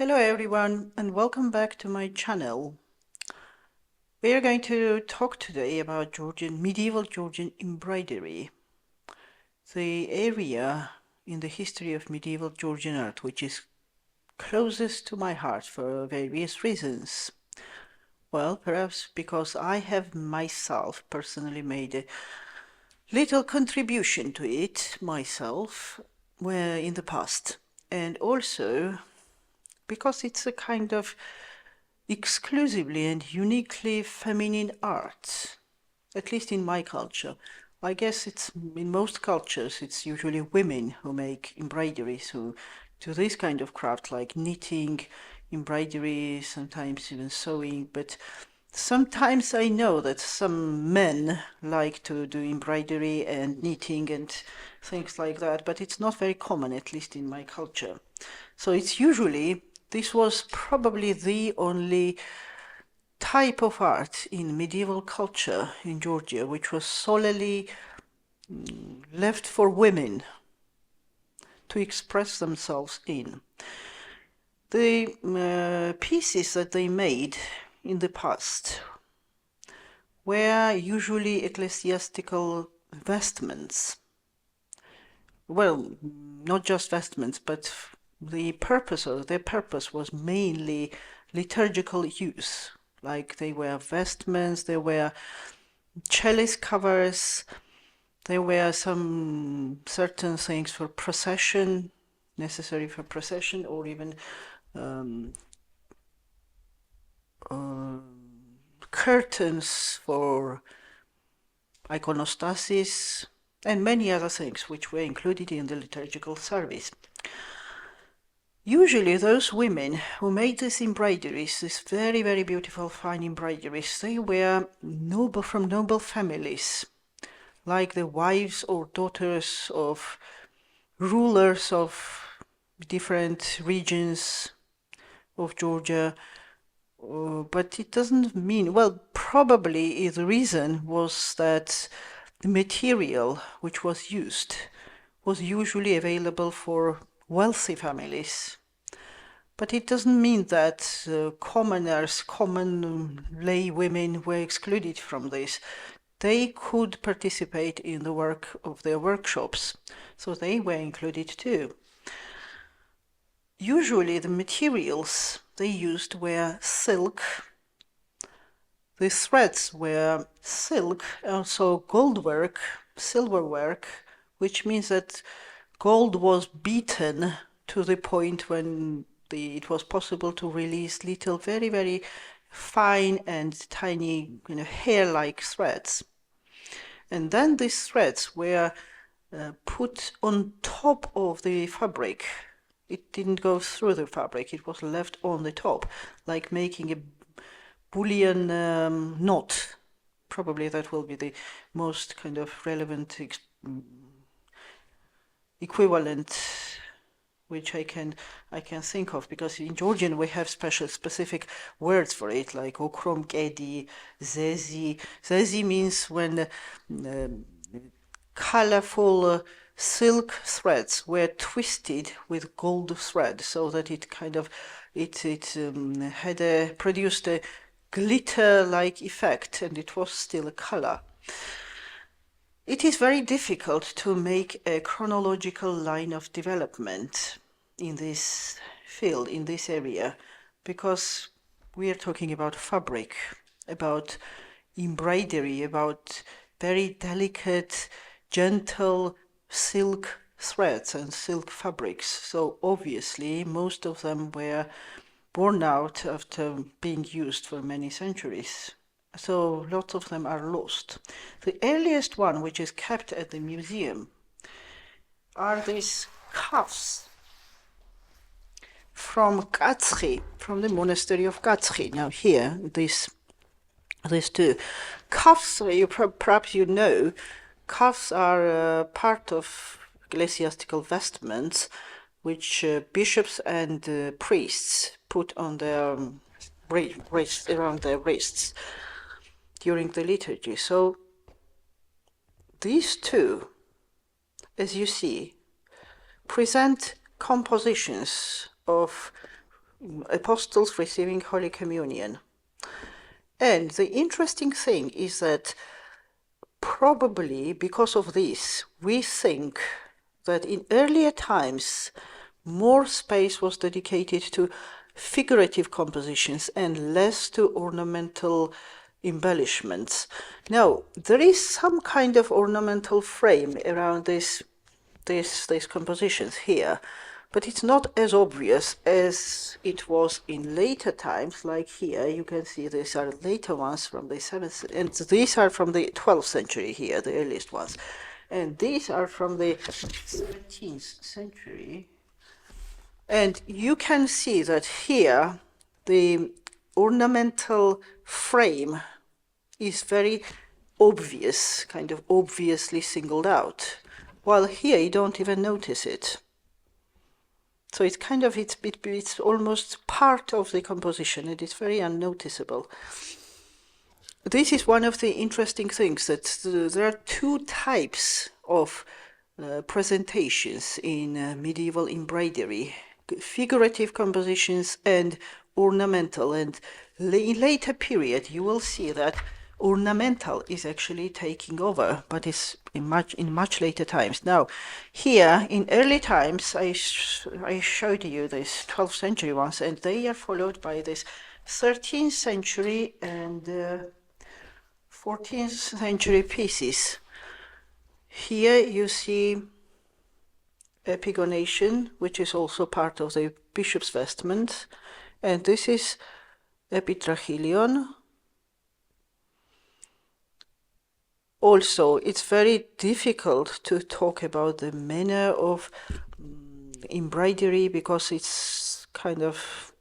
Hello everyone and welcome back to my channel. We are going to talk today about medieval Georgian embroidery, the area in the history of medieval Georgian art which is closest to my heart for various reasons. Well, perhaps because I have myself personally made a little contribution to it myself in the past, and also because it's a kind of exclusively and uniquely feminine art, at least in my culture. I guess it's in most cultures it's usually women who make embroideries, who do this kind of craft like knitting, embroidery, sometimes even sewing, but sometimes I know that some men like to do embroidery and knitting and things like that, but it's not very common, at least in my culture. So this was probably the only type of art in medieval culture in Georgia which was solely left for women to express themselves in. The pieces that they made in the past were usually ecclesiastical vestments. Well, not just vestments, but their purpose was mainly liturgical use. Like they were vestments, they were chalice covers, there were some certain things for procession, necessary for procession, or even curtains for iconostasis, and many other things which were included in the liturgical service. Usually those women who made these embroideries, these very, very beautiful fine embroideries, they were from noble families, like the wives or daughters of rulers of different regions of Georgia. But it doesn't mean, well, probably the reason was that the material which was used was usually available for wealthy families. But it doesn't mean that common lay women were excluded from this. They could participate in the work of their workshops, so they were included too. Usually the materials they used were silk. The threads were silk, also goldwork, silverwork, which means that gold was beaten to the point when it was possible to release little, very, very fine and tiny, hair-like threads. And then these threads were put on top of the fabric. It didn't go through the fabric, it was left on the top, like making a bullion knot. Probably that will be the most kind of relevant equivalent which I can think of, because in Georgian we have specific words for it, like okrom kedi, zezi. Zezi means when colorful silk threads were twisted with gold thread, so that it kind of produced a glitter-like effect, and it was still a color. It is very difficult to make a chronological line of development in this field, in this area, because we are talking about fabric, about embroidery, about very delicate, gentle silk threads and silk fabrics. So obviously most of them were worn out after being used for many centuries. So lots of them are lost. The earliest one, which is kept at the museum, are these cuffs from Katri, from the monastery of Katri. Now here, these two cuffs, perhaps you know, cuffs are part of ecclesiastical vestments which bishops and priests put on their wrists, around their wrists during the liturgy. So these two, as you see, present compositions of apostles receiving Holy Communion. And the interesting thing is that probably because of this, we think that in earlier times, more space was dedicated to figurative compositions and less to ornamental embellishments. Now, there is some kind of ornamental frame around these compositions here, but it's not as obvious as it was in later times. Like here, you can see these are later ones from the 7th, and these are from the 12th century here, the earliest ones. And these are from the 17th century. And you can see that here, the ornamental frame is very obvious, kind of obviously singled out, while here you don't even notice it. So it's kind of, it's almost part of the composition. It is very unnoticeable. This is one of the interesting things, that there are two types of presentations in medieval embroidery: figurative compositions and ornamental. And in later period, you will see that ornamental is actually taking over, but it's in much later times. Now, here in early times, I showed you these 12th century ones, and they are followed by this 13th century and 14th century pieces. Here you see epigonation, which is also part of the bishop's vestment, and this is epitrachelion. Also, it's very difficult to talk about the manner of embroidery because it's kind of,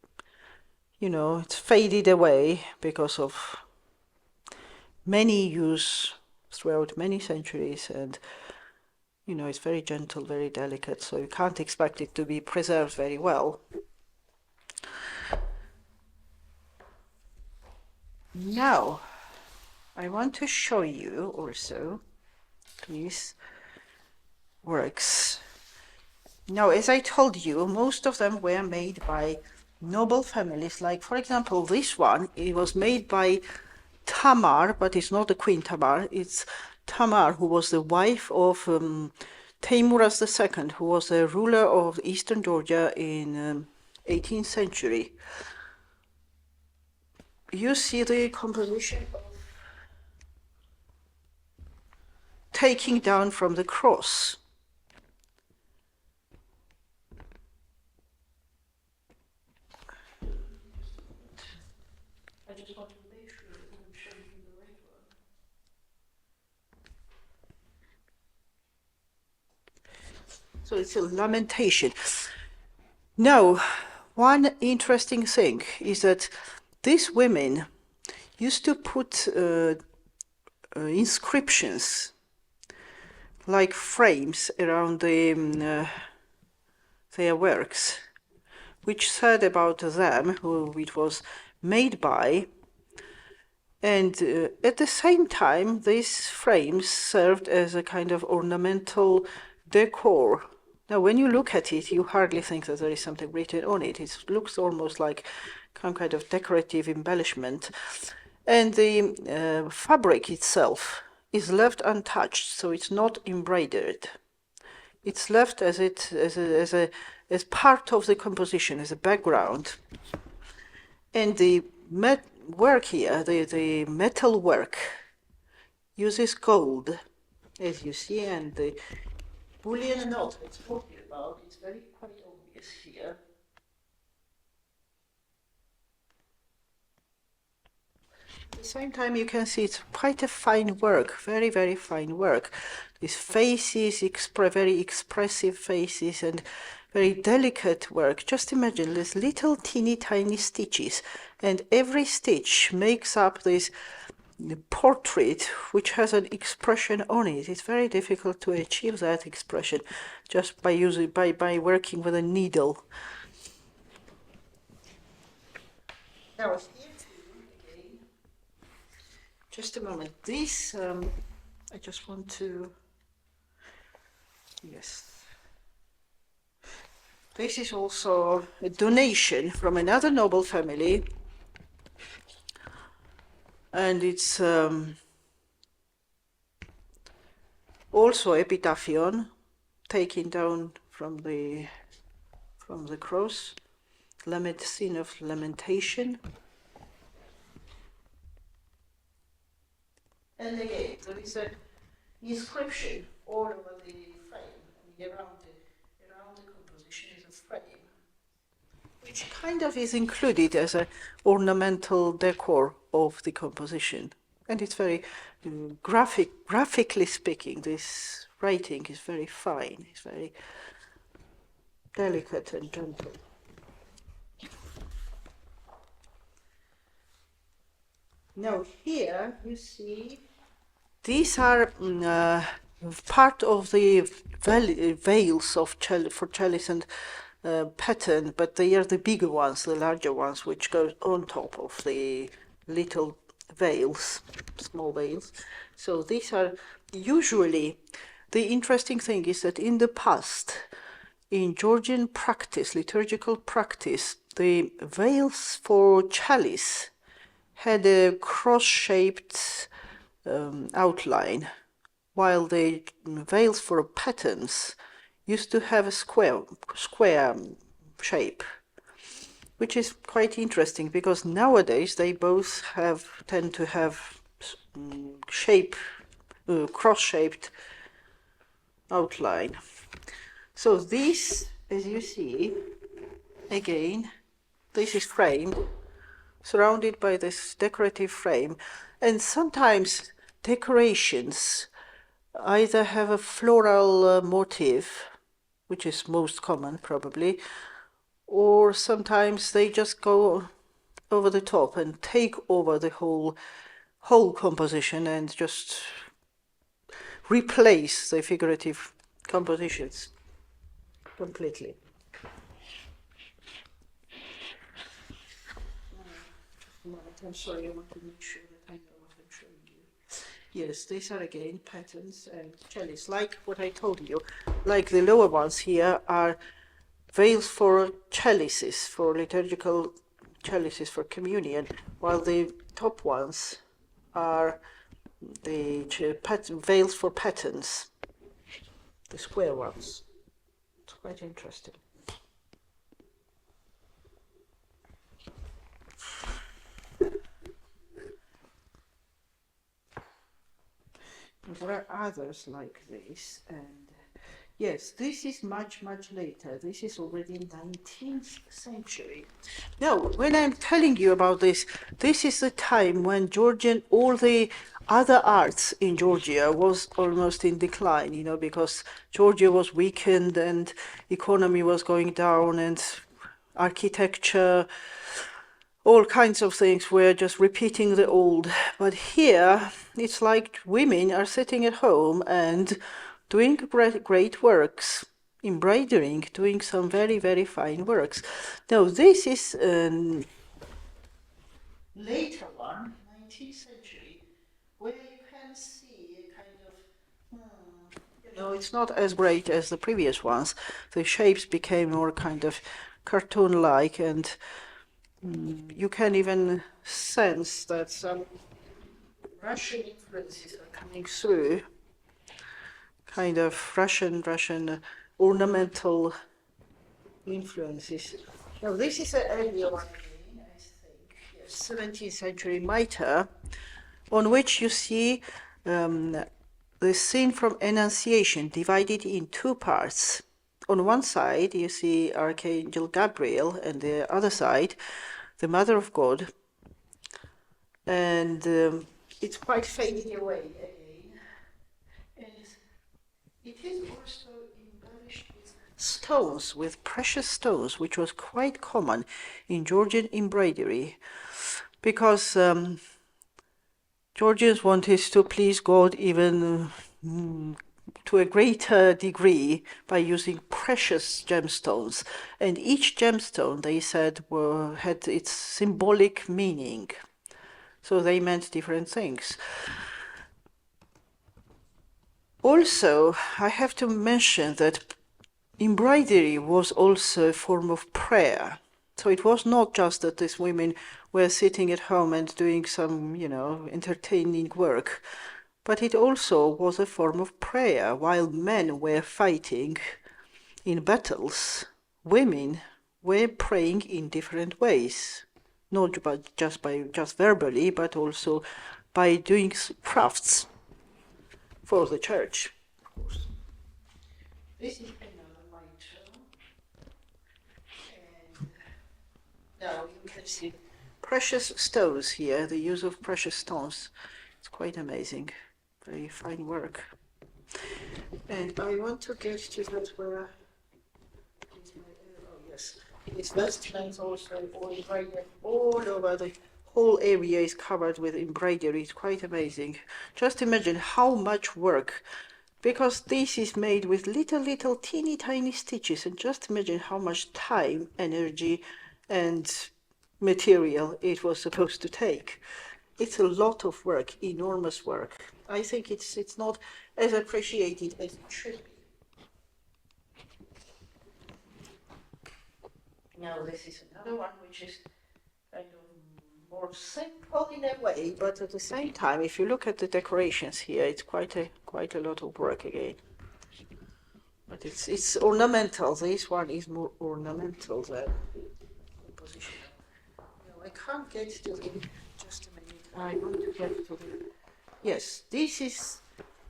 it's faded away because of many use throughout many centuries, and it's very gentle, very delicate, so you can't expect it to be preserved very well. Now, I want to show you also these works. Now, as I told you, most of them were made by noble families. Like, for example, this one, it was made by Tamar, but it's not the Queen Tamar. It's Tamar, who was the wife of Teimuraz II, who was the ruler of eastern Georgia in 18th century. You see the composition of taking down from the cross. I just want to make sure that I'm showing you the right one. So it's a lamentation. Now, one interesting thing is that these women used to put inscriptions like frames around their works, which said about them who it was made by. And at the same time, these frames served as a kind of ornamental decor. Now, when you look at it, you hardly think that there is something written on it. It looks almost like some kind of decorative embellishment. And the fabric itself is left untouched, so it's not embroidered. It's left as part of the composition, as a background. And the work here, the metal work, uses gold, as you see, and the Boolean note it's talking about is very quite obvious here. At the same time, you can see it's quite a fine work, very, very fine work. These faces, very expressive faces, and very delicate work. Just imagine these little teeny tiny stitches, and every stitch makes up this portrait which has an expression on it. It's very difficult to achieve that expression just by working with a needle. Now, again, just a moment. This I just want to, yes. This is also a donation from another noble family, and it's also epitaphion taken down from the cross, scene of lamentation. And again, there is an inscription all over the frame, and around the composition is a frame, which kind of is included as an ornamental decor of the composition. And it's very graphically speaking, this writing is very fine, it's very delicate and gentle. Now here you see these are part of the veils of for trellis and pattern, but they are the bigger ones, the larger ones, which go on top of the little veils, small veils. So these are usually, the interesting thing is that in the past, in Georgian practice, liturgical practice, the veils for chalice had a cross-shaped outline, while the veils for patterns used to have a square shape, which is quite interesting because nowadays they both tend to have cross-shaped outline. So this, as you see, again, this is framed, surrounded by this decorative frame, and sometimes decorations either have a floral motif, which is most common probably, or sometimes they just go over the top and take over the whole composition and just replace the figurative compositions completely. I'm sorry, I want to make sure that I know what I'm showing you. Yes, these are again patterns and chalice, like what I told you. Like the lower ones here are veils for chalices, for liturgical chalices for communion, while the top ones are the veils for patterns, the square ones. It's quite interesting. There are others like this, and yes, this is much later. This is already 19th century. Now, when I'm telling you about this, this is the time when Georgian, all the other arts in Georgia was almost in decline, you know, because Georgia was weakened and economy was going down and architecture, all kinds of things were just repeating the old. But here, it's like women are sitting at home and doing great works, embroidering, doing some very fine works. Now, this is a later one, 19th century, where you can see a kind of, you know, it's not as great as the previous ones. The shapes became more kind of cartoon-like, and you can even sense that some Russian influences are coming through, kind of Russian ornamental influences. Now this is an earlier one again, I think, yes, 17th century mitre, on which you see the scene from Annunciation divided in two parts. On one side, you see Archangel Gabriel, and the other side, the Mother of God. And it's quite fading away again. And it is also embellished with stones, with precious stones, which was quite common in Georgian embroidery, because Georgians wanted to please God even to a greater degree by using precious gemstones, and each gemstone, they said, had its symbolic meaning, so they meant different things. Also, I have to mention that embroidery was also a form of prayer. So it was not just that these women were sitting at home and doing some, entertaining work, but it also was a form of prayer. While men were fighting in battles, women were praying in different ways, not just verbally, but also by doing crafts for the church. Of course. This is another light. Now you can see precious stones here, the use of precious stones. It's quite amazing. Very fine work. And I want to get to that where, oh yes, it's vestments also all embroidered all over. The whole area is covered with embroidery. It's quite amazing. Just imagine how much work, because this is made with little teeny tiny stitches, and just imagine how much time, energy, and material it was supposed to take. It's a lot of work, enormous work. I think it's not as appreciated as it should be. Now this is another one which is kind of more simple in a way, but at the same time, if you look at the decorations here, it's quite a lot of work again. But it's ornamental. This one is more ornamental than composition. No, I can't get to the. Just a minute. I want to get to the. Yes, this is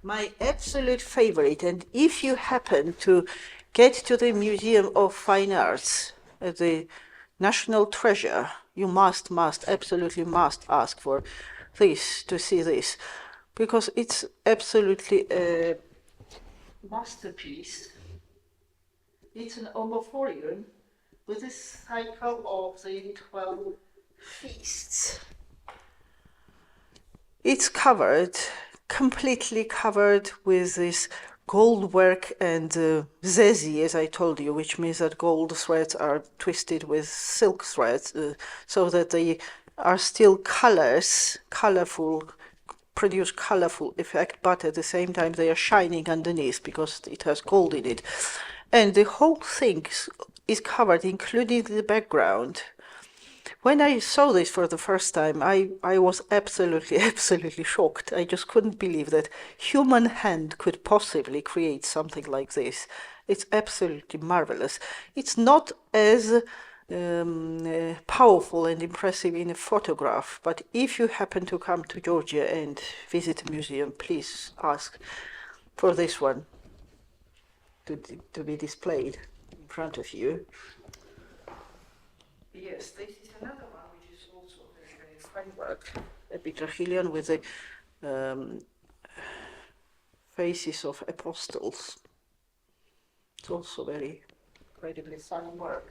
my absolute favorite. And if you happen to get to the Museum of Fine Arts, the National Treasure, you absolutely must ask for this, to see this, because it's absolutely a masterpiece. It's an omophorion with a cycle of the 12 feasts. It's completely covered with this gold work and zezi, as I told you, which means that gold threads are twisted with silk threads, so that they are still colorful, produce colorful effect, but at the same time they are shining underneath because it has gold in it. And the whole thing is covered, including the background. When I saw this for the first time, I was absolutely shocked. I just couldn't believe that human hand could possibly create something like this. It's absolutely marvelous. It's not as powerful and impressive in a photograph, but if you happen to come to Georgia and visit a museum, please ask for this one to be displayed in front of you. Yes, this is another one which is also very fine work. A Petrachilion with the faces of apostles. It's also very incredibly fine work.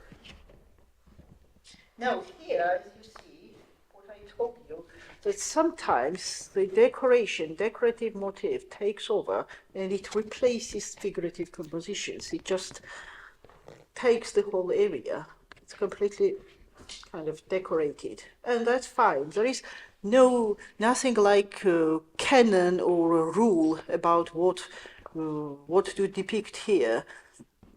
Now here, as you see, what I told you, that sometimes the decorative motif takes over and it replaces figurative compositions. It just takes the whole area. It's completely kind of decorated, and that's fine. There is nothing like canon or a rule about what to depict here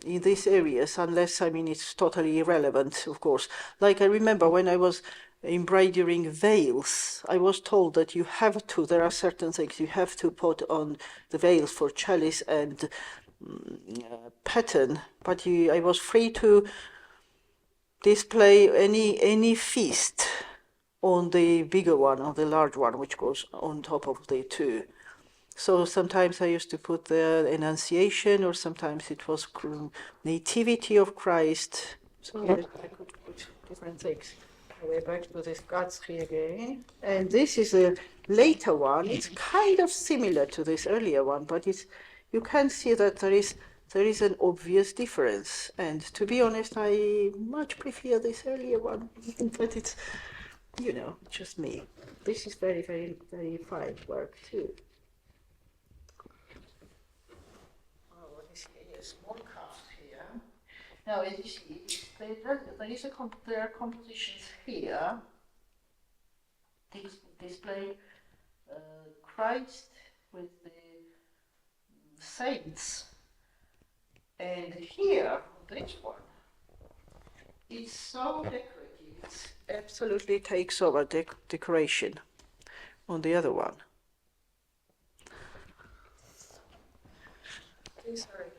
in these areas, unless, I mean, it's totally irrelevant, of course. Like I remember when I was embroidering veils, I was told that there are certain things you have to put on the veils for chalice and pattern, but I was free to display any feast on the bigger one, on the large one, which goes on top of the two. So sometimes I used to put the Annunciation, or sometimes it was Nativity of Christ. So I could put different things. We're back to this Guthrie again. And this is a later one. It's kind of similar to this earlier one, but you can see that there is an obvious difference. And to be honest, I much prefer this earlier one, but it's, just me. This is very, very, very fine work too. Oh, what is here? Yes, small cast here. Now, as you see, there are compositions here display Christ with the saints, And here, this one, it's so decorative. It absolutely takes over decoration on the other one. These are in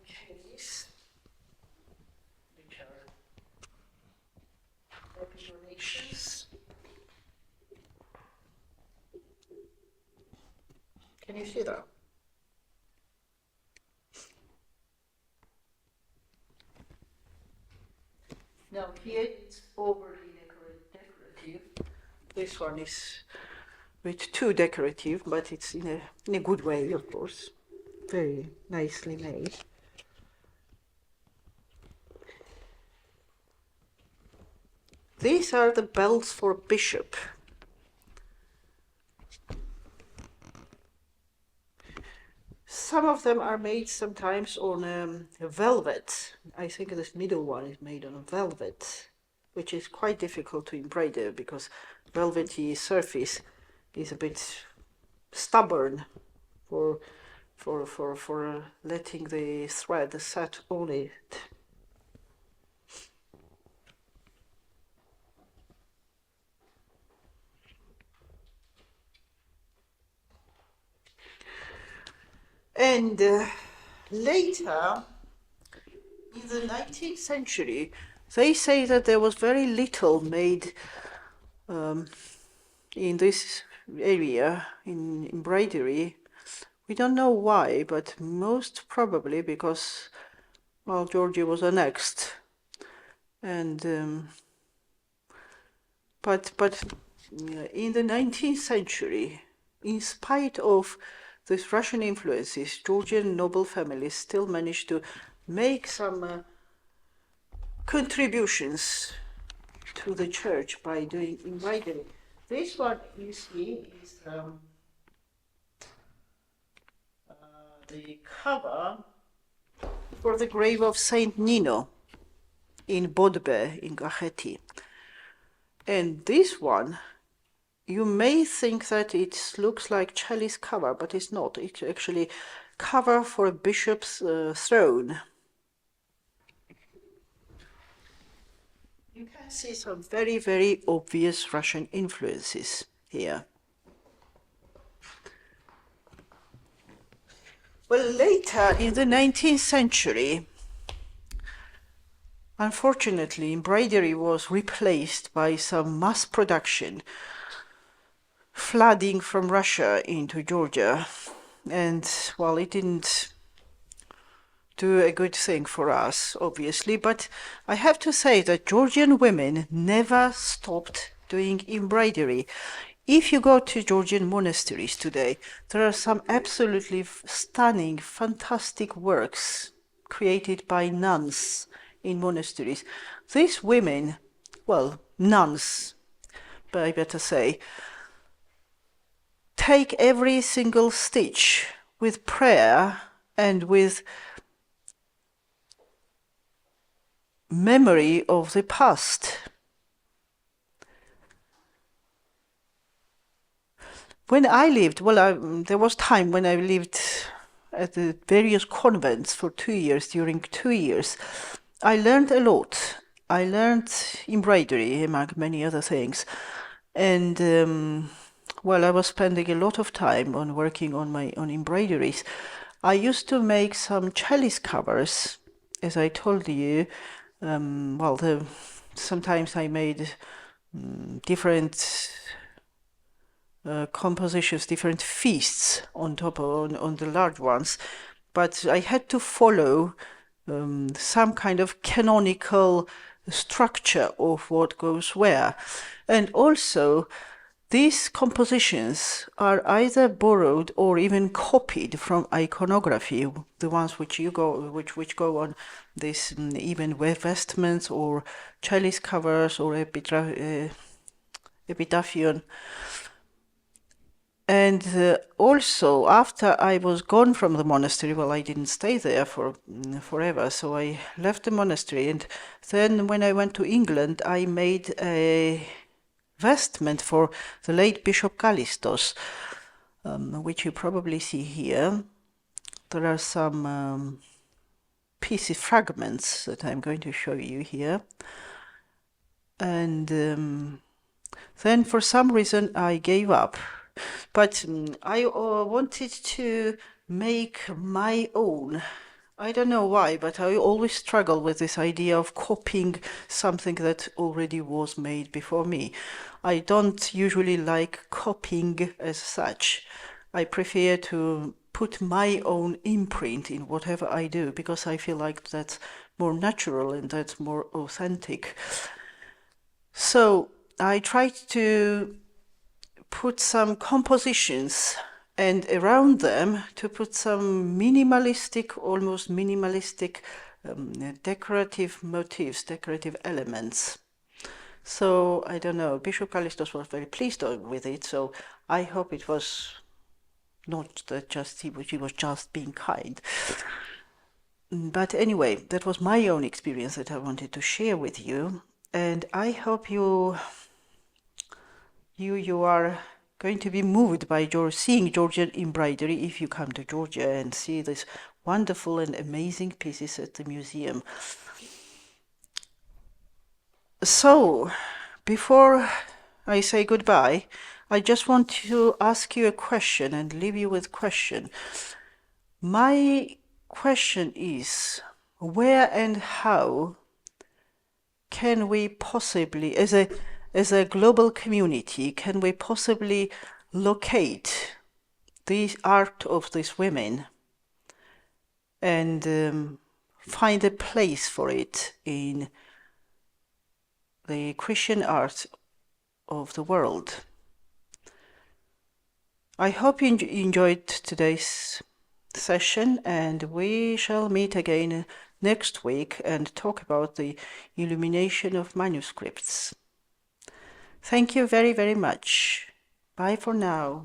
case, which are donations. Can you see that? Now here it's overly decorative. This one is a bit too decorative, but it's in a good way, of course. Very nicely made. These are the bells for bishop. Some of them are made sometimes on velvet. I think this middle one is made on velvet, which is quite difficult to embroider because velvety surface is a bit stubborn for letting the thread set on it. And later, in the 19th century, they say that there was very little made in this area, in embroidery. We don't know why, but most probably because, well, Georgia was annexed. And but in the 19th century, in spite of these Russian influences, Georgian noble families still managed to make some contributions to the church by doing embroidery. This one you see is the cover for the grave of Saint Nino in Bodbe in Gacheti. And this one, you may think that it looks like chalice cover, but it's not. It's actually cover for a bishop's throne. You can see some very, very obvious Russian influences here. Well, later in the 19th century, unfortunately, embroidery was replaced by some mass production flooding from Russia into Georgia. And, well, it didn't do a good thing for us, obviously, but I have to say that Georgian women never stopped doing embroidery. If you go to Georgian monasteries today, there are some absolutely stunning, fantastic works created by nuns in monasteries. These women, well, nuns, but I better say, take every single stitch with prayer and with memory of the past. When I lived, well, there was time when I lived at the various convents for 2 years. During 2 years, I learned a lot. I learned embroidery, among many other things. And, well, I was spending a lot of time on working on embroideries. I used to make some chalice covers, as I told you. Sometimes I made different compositions, different feasts on top on the large ones, but I had to follow some kind of canonical structure of what goes where. And also, these compositions are either borrowed or even copied from iconography, the ones which go on this even vestments or chalice covers or epitaphion. And also, after I was gone from the monastery, well, I didn't stay there for forever, so I left the monastery. And then when I went to England, I made a vestment for the late Bishop Callistos, which you probably see here. There are some pieces, fragments that I'm going to show you here. And then for some reason I gave up. But I wanted to make my own. I don't know why, but I always struggle with this idea of copying something that already was made before me. I don't usually like copying as such. I prefer to put my own imprint in whatever I do because I feel like that's more natural and that's more authentic. So I tried to put some compositions and around them to put some minimalistic, almost minimalistic decorative motifs, decorative elements. So I don't know, Bishop Callistos was very pleased with it, so I hope it was not that just he was just being kind. But anyway, that was my own experience that I wanted to share with you, and I hope you are going to be moved by seeing Georgian embroidery if you come to Georgia and see these wonderful and amazing pieces at the museum. So, before I say goodbye, I just want to ask you a question and leave you with a question. My question is, where and how can we possibly, as a global community, can we possibly locate the art of these women and find a place for it in the Christian art of the world? I hope you enjoyed today's session, and we shall meet again next week and talk about the illumination of manuscripts. Thank you very, very much. Bye for now.